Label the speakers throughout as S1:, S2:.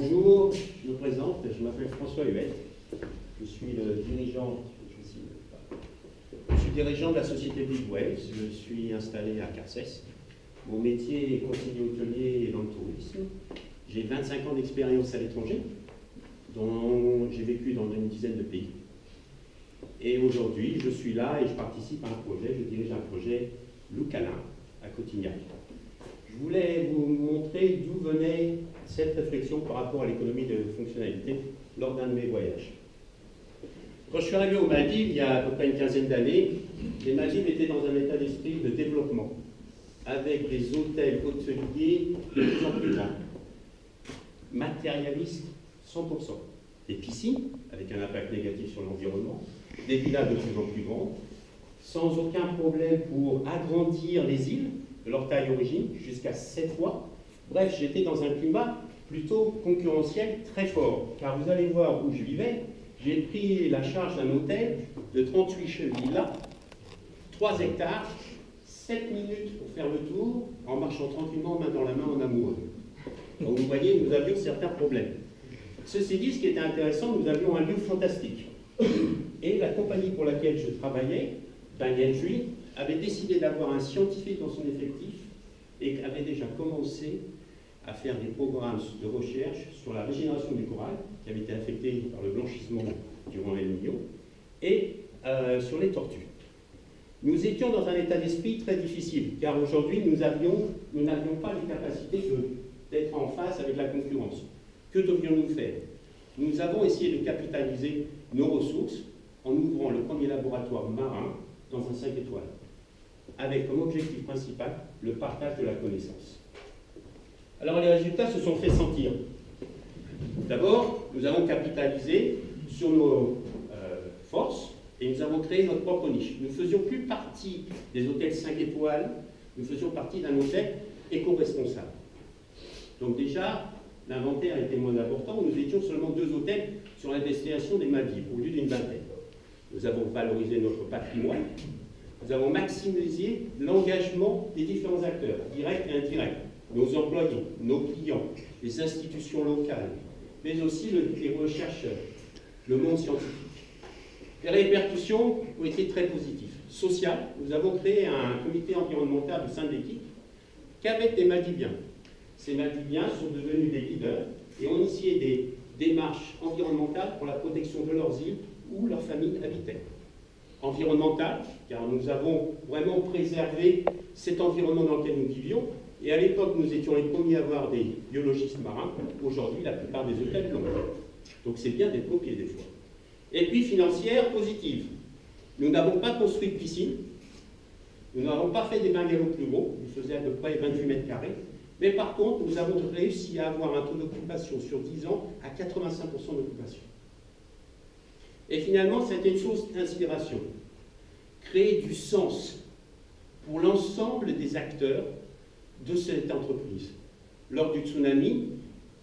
S1: Bonjour, je me présente, je m'appelle François Huette, je suis dirigeant de la société Big Waves, je suis installé à Carcès. Mon métier est conseiller hôtelier dans le tourisme. J'ai 25 ans d'expérience à l'étranger, dont j'ai vécu dans une dizaine de pays. Et aujourd'hui, je suis là et je participe à un projet, je dirige un projet Loup-Calin à Cotignac. Je voulais vous montrer d'où venait cette réflexion par rapport à l'économie de fonctionnalité lors d'un de mes voyages. Quand je suis arrivé aux Maldives, il y a à peu près une quinzaine d'années, les Maldives étaient dans un état d'esprit de développement, avec des hôtels hôteliers de plus en plus grands, matérialistes 100%, des piscines, avec un impact négatif sur l'environnement, des villas de plus en plus grandes, sans aucun problème pour agrandir les îles de leur taille origine, jusqu'à 7 fois. Bref, j'étais dans un climat plutôt concurrentiel très fort, car vous allez voir où je vivais. J'ai pris la charge d'un hôtel de 38 villas, 3 hectares, 7 minutes pour faire le tour, en marchant tranquillement, main dans la main, en amoureux. Donc vous voyez, nous avions certains problèmes. Ceci dit, ce qui était intéressant, nous avions un lieu fantastique. Et la compagnie pour laquelle je travaillais, Banyan Tree, avait décidé d'avoir un scientifique dans son effectif et avait déjà commencé à faire des programmes de recherche sur la régénération du corail, qui avait été affecté par le blanchissement durant El Niño, et sur les tortues. Nous étions dans un état d'esprit très difficile, car aujourd'hui, nous n'avions pas les capacités d'être en face avec la concurrence. Que devions-nous faire? Nous avons essayé de capitaliser nos ressources en ouvrant le premier laboratoire marin dans un 5 étoiles, avec comme objectif principal le partage de la connaissance. Alors les résultats se sont fait sentir. D'abord, nous avons capitalisé sur nos forces et nous avons créé notre propre niche. Nous ne faisions plus partie des hôtels 5 étoiles, nous faisions partie d'un hôtel éco-responsable. Donc déjà, l'inventaire était moins important, nous étions seulement 2 hôtels sur la destination des Maldives, au lieu d'une vingtaine. Nous avons valorisé notre patrimoine, nous avons maximisé l'engagement des différents acteurs, directs et indirects, nos employés, nos clients, les institutions locales, mais aussi les chercheurs, le monde scientifique. Les répercussions ont été très positives. Social, nous avons créé un comité environnemental au sein de l'équipe qu'avec des Maldiviens. Ces Maldiviens sont devenus des leaders et ont initié des démarches environnementales pour la protection de leurs îles où leurs familles habitaient. Environnemental, car nous avons vraiment préservé cet environnement dans lequel nous vivions. Et à l'époque, nous étions les premiers à avoir des biologistes marins. Aujourd'hui, la plupart des hôtels l'ont. Donc c'est bien d'être copié des fois. Et puis financière, positive. Nous n'avons pas construit de piscine. Nous n'avons pas fait des bungalows plus gros. Ils faisaient à peu près 28 mètres carrés. Mais par contre, nous avons réussi à avoir un taux d'occupation sur 10 ans à 85% d'occupation. Et finalement, c'était une source d'inspiration. Créer du sens pour l'ensemble des acteurs de cette entreprise. Lors du tsunami,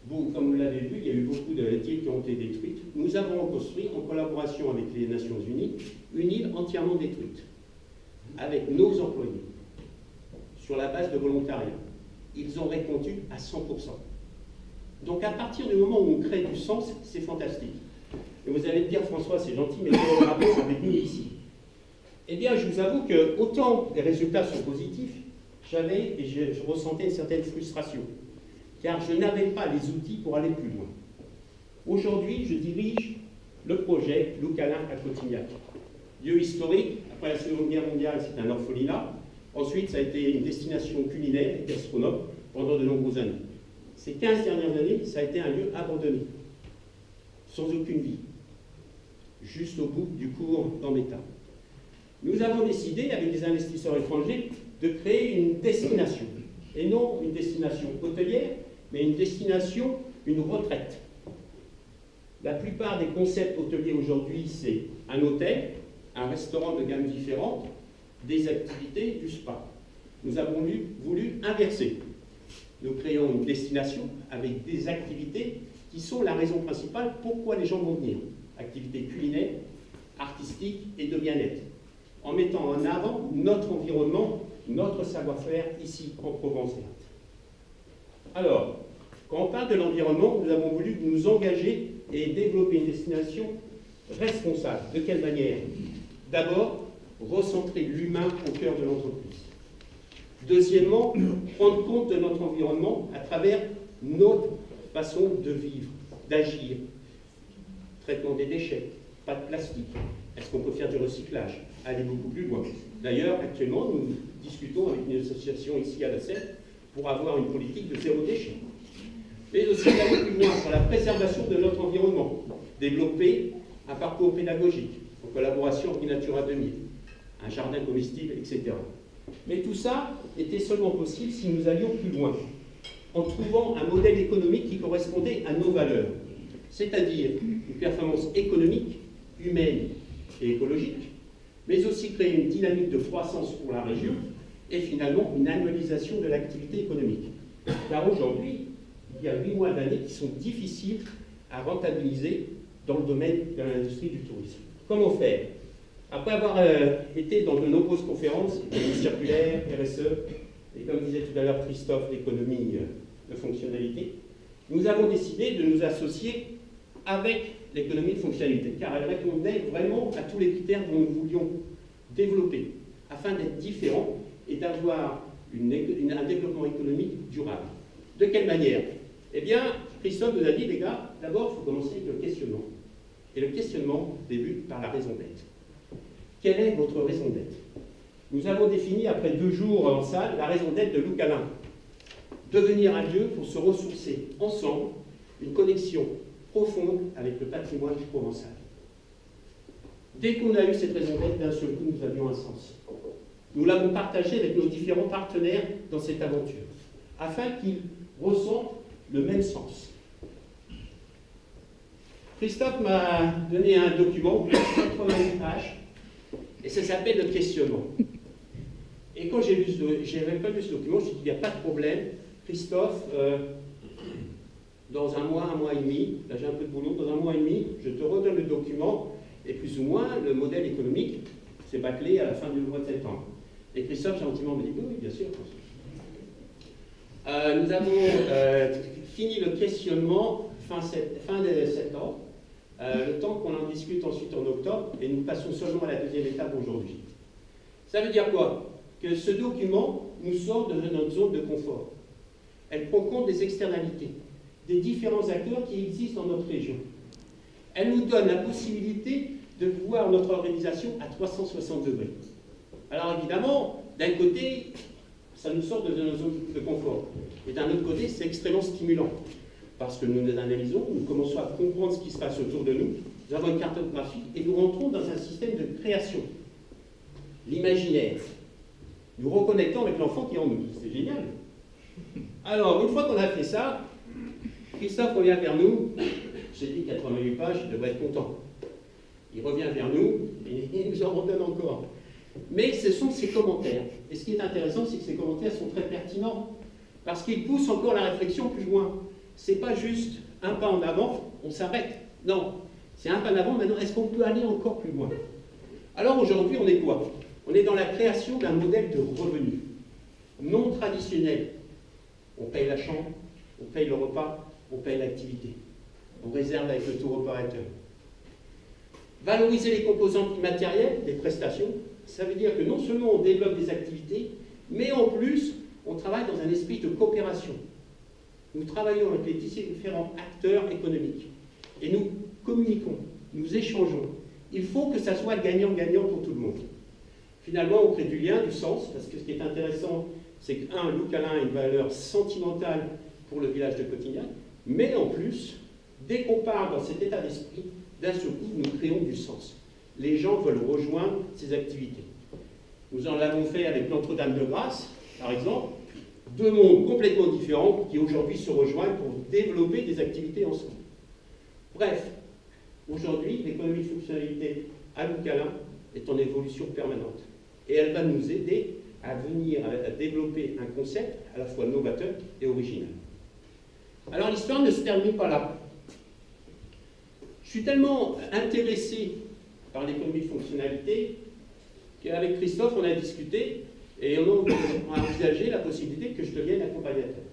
S1: comme vous l'avez vu, il y a eu beaucoup d'îles qui ont été détruites. Nous avons construit, en collaboration avec les Nations Unies, une île entièrement détruite, avec nos employés, sur la base de volontariat. Ils ont répondu à 100%. Donc à partir du moment où on crée du sens, c'est fantastique. Et vous allez me dire, François, c'est gentil, mais quel est le rapport avec nous ici? Eh bien, je vous avoue que, autant les résultats sont positifs, j'avais et je ressentais une certaine frustration, car je n'avais pas les outils pour aller plus loin. Aujourd'hui, je dirige le projet Loup-Calin à Cotignac. Lieu historique, après la Seconde Guerre mondiale, c'est un orphelinat. Ensuite, ça a été une destination culinaire et gastronomique pendant de nombreuses années. Ces 15 dernières années, ça a été un lieu abandonné, sans aucune vie, juste au bout du cours d'Ambetta. Nous avons décidé, avec des investisseurs étrangers, de créer une destination, et non une destination hôtelière, mais une destination, une retraite. La plupart des concepts hôteliers aujourd'hui, c'est un hôtel, un restaurant de gamme différente, des activités, du spa. Nous avons voulu inverser. Nous créons une destination avec des activités qui sont la raison principale pourquoi les gens vont venir. Activités culinaires, artistiques et de bien-être. En mettant en avant notre environnement, notre savoir-faire ici en Provence-Alpes. Alors, Quand on parle de l'environnement, nous avons voulu nous engager et développer une destination responsable. De quelle manière? D'abord, recentrer l'humain au cœur de l'entreprise. Deuxièmement, prendre compte de notre environnement à travers notre façon de vivre, d'agir. Traitement des déchets, pas de plastique. Est-ce qu'on peut faire du recyclage? Aller beaucoup plus loin. D'ailleurs, actuellement, nous discutons avec une association ici à la Seine pour avoir une politique de zéro déchet. Mais aussi d'aller plus loin sur la préservation de notre environnement, développer un parcours pédagogique en collaboration avec Natura 2000, un jardin comestible, etc. Mais tout ça était seulement possible si nous allions plus loin, en trouvant un modèle économique qui correspondait à nos valeurs, c'est-à-dire une performance économique, humaine et écologique, mais aussi créer une dynamique de croissance pour la région et finalement une annualisation de l'activité économique. Car aujourd'hui, il y a 8 mois d'année qui sont difficiles à rentabiliser dans le domaine de l'industrie du tourisme. Comment faire? Après avoir été dans de nombreuses conférences, économie circulaire, RSE, et comme disait tout à l'heure Christophe, l'économie de fonctionnalité, nous avons décidé de nous associer avec l'économie de fonctionnalité, car elle répondait vraiment à tous les critères dont nous voulions développer, afin d'être différents et d'avoir un développement économique durable. De quelle manière? Eh bien, Christophe nous a dit, les gars, d'abord, il faut commencer avec le questionnement. Et le questionnement débute par la raison d'être. Quelle est votre raison d'être? Nous avons défini, après 2 jours en salle, la raison d'être de Loucalin. Devenir un lieu pour se ressourcer ensemble, une connexion profonde avec le patrimoine provençal. Dès qu'on a eu cette raison d'être, d'un seul coup, nous avions un sens. Nous l'avons partagé avec nos différents partenaires dans cette aventure, afin qu'ils ressentent le même sens. Christophe m'a donné un document, 88 pages, et ça s'appelle le questionnement. Et quand j'ai pas lu ce document, j'ai dit, il n'y a pas de problème, Christophe, dans un mois et demi, là j'ai un peu de boulot, dans un mois et demi, je te redonne le document, et plus ou moins, le modèle économique, c'est bâclé à la fin du mois de septembre. Et Christophe, gentiment, me dit, oui, bien sûr. Nous avons fini le questionnement fin septembre, le temps qu'on en discute ensuite en octobre, et nous passons seulement à la deuxième étape aujourd'hui. Ça veut dire quoi? Que ce document nous sort de notre zone de confort. Elle prend compte des externalités, des différents acteurs qui existent dans notre région. Elle nous donne la possibilité de voir notre organisation à 360 degrés. Alors évidemment, d'un côté, ça nous sort de notre zone de confort. Et d'un autre côté, c'est extrêmement stimulant. Parce que nous analysons, nous commençons à comprendre ce qui se passe autour de nous, nous avons une cartographie et nous rentrons dans un système de création. L'imaginaire. Nous reconnectons avec l'enfant qui est en nous. C'est génial. Alors, une fois qu'on a fait ça, Christophe revient vers nous. J'ai dit 88 pages, il devrait être content. Il revient vers nous et il nous en redonne encore. Mais ce sont ses commentaires. Et ce qui est intéressant, c'est que ces commentaires sont très pertinents parce qu'ils poussent encore la réflexion plus loin. Ce n'est pas juste un pas en avant, on s'arrête. Non, c'est un pas en avant, maintenant, est-ce qu'on peut aller encore plus loin? Alors aujourd'hui, on est quoi? On est dans la création d'un modèle de revenu non traditionnel. On paye la chambre, on paye le repas, on paye l'activité. On réserve avec le tour opérateur. Valoriser les composantes immatérielles, les prestations, ça veut dire que non seulement on développe des activités, mais en plus, on travaille dans un esprit de coopération. Nous travaillons avec les différents acteurs économiques et nous communiquons, nous échangeons. Il faut que ça soit gagnant-gagnant pour tout le monde. Finalement, on crée du lien, du sens, parce que ce qui est intéressant, c'est que, Loucalin a une valeur sentimentale pour le village de Cotignac, mais en plus, dès qu'on part dans cet état d'esprit, d'un seul coup, nous créons du sens. Les gens veulent rejoindre ces activités. Nous en avons fait avec Notre-Dame-de-Grâce, par exemple, 2 mondes complètement différents qui aujourd'hui se rejoignent pour développer des activités ensemble. Bref, aujourd'hui, l'économie de fonctionnalité à Loucalin est en évolution permanente. Et elle va nous aider à venir à développer un concept à la fois novateur et original. Alors l'histoire ne se termine pas là. Je suis tellement intéressé par l'économie de fonctionnalité qu'avec Christophe, on a discuté et on a envisagé la possibilité que je devienne accompagnateur.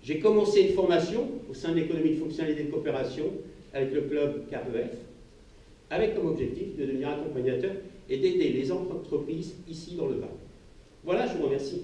S1: J'ai commencé une formation au sein de l'économie de fonctionnalité et de coopération avec le club KEF, avec comme objectif de devenir accompagnateur et d'aider les entreprises ici dans le Var. Voilà, je vous remercie.